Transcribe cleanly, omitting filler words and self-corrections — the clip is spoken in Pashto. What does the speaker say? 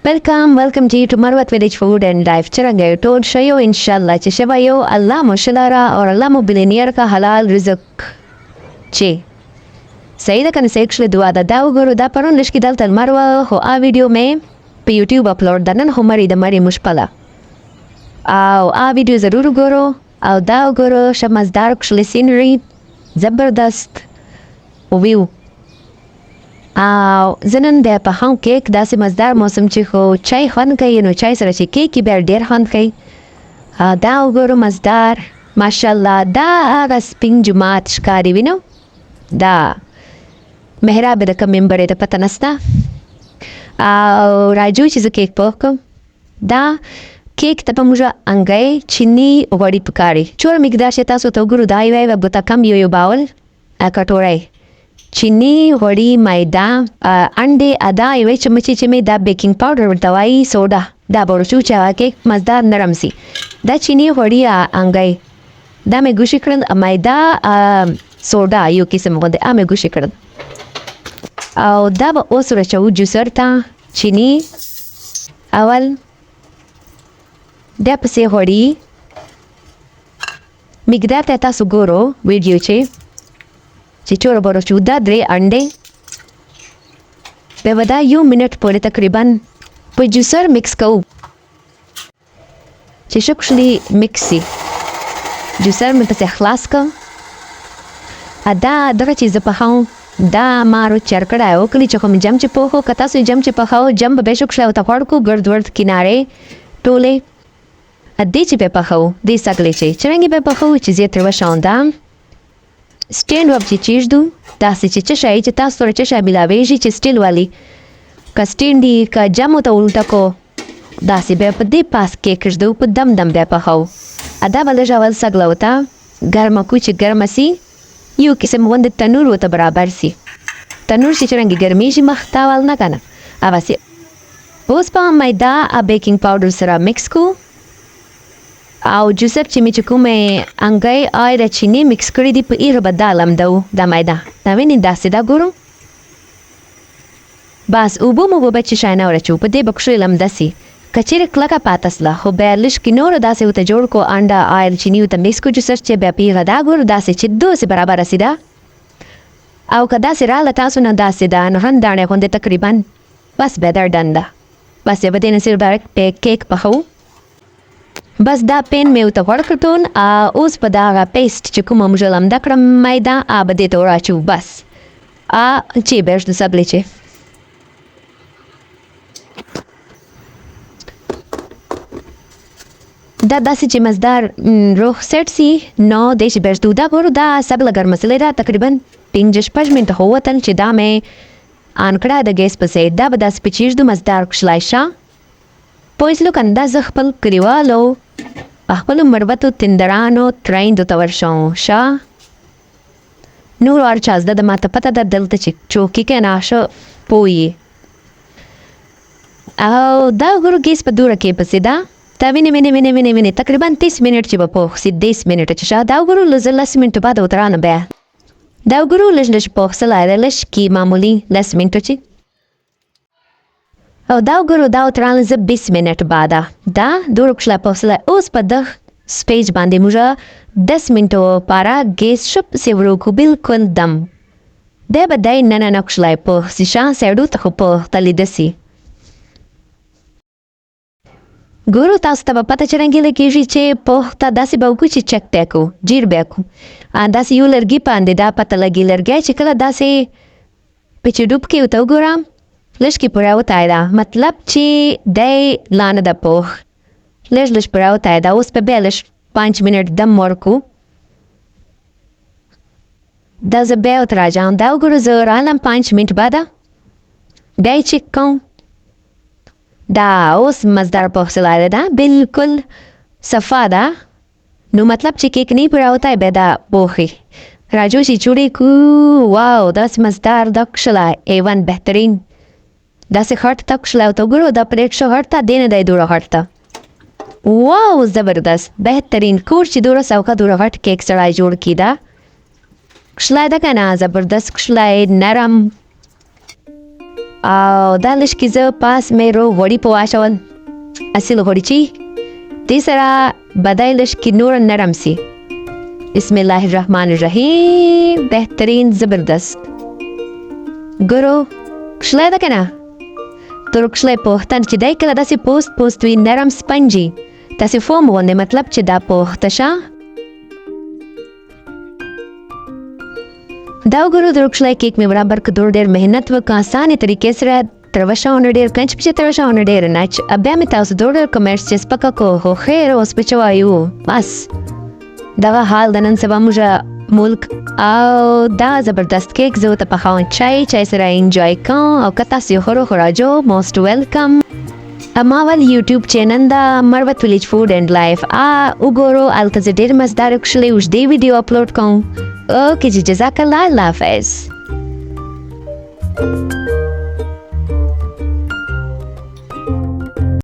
Welcome to Marwat Village Food and Life. चलेंगे तो शयो इंशाल्लाह चशवायो अल्लाह मुशलारा और अल्लाह मुबिलिनियर का हलाल रिज़्क चे सईदा कन सेक्शल दुआ दा दाव गुरु दा परन लिशकी दल तल मरवा हो आ वीडियो में पे यूट्यूब अपलोड दनन हमारी दमरी मुश्पला आओ आ वीडियो ज़रूर गुरु आओ दाव गुरु शमजदार कुशल सीनरी ज़बरदस्त व्यू زنن د په هم کیک داسې مزدار موسم چې خو چای خوند کوي نو چای سره چې کیک بیا ډیر خوند کوي دا وګورو مزدار ماشاءالله دا هغه سپین جماعت ښکاري وینو دا محراب د کوم منبر ته پته نسته او راجو چې زه کیک پوخ کوم دا کیک ته په موږ انګی چینی غوړي پکاري چور مقدار چې تاسو ته وګورو دا یو بوتا کم یو باول کټورای چینی غوړي میدا انډه ادا یو چمچي چې می دا بیکینګ پاوډر ورته وایي سوډا دا ورچو چې کیک مزدار نرم سي دا چینی غوړي انګي دا مې ګوشي کړل میدا سوډا یو قسم غوډه مې ګوشي کړل او دا به اوس ورچو جوسر ته چینی اول دا پسې غوړي مقدار ته تاسو ګورو ویډیو چې چور ورچو دا درې انډه به ودا یو منټ پورې تقریبا په جوسر مکس کوو چې شکشلی مکسي جوسر مې پسې خلاص کړ ادا دغه چې زه پخاو دا مارو چرکړه او کلی چې کوم جم چې پوهو کتا سو جم چې پخاو جم به شکشله او تخوړ کو ګرد ورد کیناره ټوله ادي چې په پخاو دې سکلې چې څنګه به پخاو چې زه تر وښاوندا سټینډ وب چې چیز دو داسې چې شای چې تاسو سره چې شای ملاويږي چې سټیل والی کا سټینډي کا جامو ته الټا کو داسې به په دې پاس کې کړدو په دم دم به پخاو ادا بل ژول سګلوتا ګرمه کو چې ګرمه سي یو قسم وند تنور وته برابر سي تنور چې څنګه ګرمي شي مختاول نه کنه اوسه اوس په میدا ا بیکینګ پاوډر سره مکس کو او جوسر چې می کومه انګای آی د چینی مکس کړی دی په ایره بدالم دو د میدا دا ویني داسې دا ګورو بس او بو مو بچی شاینه ورچو په دې بکشې لم دسی کچېر کلکا پاتسلا خو به لش کې نور داسې وته جوړ کو انډا آی چینی وته مکس کو جوسر چې به پیغه دا ګورو داسې چې دوه برابر رسیدا او کدا سره لا تاسو نه داسې دا نه هندانه خوند تقریبا بس به دردنده بس به دې نسیر بارک په کیک پخو بس دا پین مې وته ورکړتون اوس په دا پیسټ چې کوم مجلم د کړم میدا به دې ته راچو بس چې بهش د سبلې چې دا داسې چې مزدار روح سیټ سي نو د شي بهش دا ګورو دا سبله ګرم مسلې دا تقریبا 5 منټه هوتل چې دا مې انکړه د ګیس په سي دا به داسې پچیش د مزدار کښلای شه پویس لو کندا ز خپل کلیوالو خپل مربتو تندرانو ترین دو تور شا نور اور چاز د ماته پته د دلته چوکي کې ناشه پوي او دا ګورو ګیس په دوره کې پسې دا تا ویني تقریبا 30 منټ چې په 10 منټ چې شا دا ګورو لزلس منټ بعد وترانه به دا ګورو لږ په خپل لږ کی معمولی لس منټ چې او دا ګورو دا تران ز 20 منټ بعد دا دور کښلا پوسله اوس په د سپیج باندې موږ 10 منټو پارا ګیس شپ سیورو کو بالکل دم دا به دای نه نه کښلا په سیشان سړو ته په تلې دسی ګورو تاسو ته پته چرنګي لکېږي چې په تا داسې به کو چې چک تکو جیر به کو داسې یو لرګي باندې دا پته لګي لرګي چې کله داسې پچ ډوب کې وته ګورم لشکی پراو تایدا مطلب چې دای لانه د پوخ لش پراو تایدا اوس په بیلش 5 منټ دم ورکو دا ز بیو تراجان دا وګورو زه رالم 5 منټ بعد دای چې کوم دا اوس مزدار پوخ سلاله دا بالکل صفا دا نو مطلب چې کیک نه پراو تای به دا پوخي راجو شي چوری کو واو داس مزدار دکشلا ایوان بهترین داسې خرط تا کښلاو ته ګورو دا پلیټ شو هرته دینه دی دوره هرته واو زبردست بهترین کور چې دوره سوکا دوره هرت کیک سړای جوړ کیدا کښلای دا کنه زبردست کښلای نرم او دا لږ کې زه پاس مې رو غوړي په واچول اصل غوړي چې دې سره بدای لږ کې نور نرم سي. بسم الله الرحمن الرحیم. بهترین زبردست ګورو کښلی ده که نه تر کښلی پوښتن چې دی کله داسې پوست وي نرم سپنجي داسې فوم غوندې مطلب چې دا پوښته شه دا وګورو د کښلی کیک مې برابر کړ ډېر محنت وکړ اسانې طریقې سره تروشه ډېر کنچ پچې تروشه ډېر نه بیا مې تاسو ډېر کمرس چې سپکه کو خو خیر اوس په چوایو بس دغه حال د نن سبا موږ ملک او دا زبردست کیک زه ورته پخوم چای سره انجوای کوم او که تاسو یې خورو راجو موست ویلکم. ما ول یوټیوب چینل دا مروت ویلیج فود اینڈ لایف وګورو هلته زه ډېر مزدار کښلې اوږدې ویډیو اپلوډ کوم. اوکې جزاک الله، الله حافظ.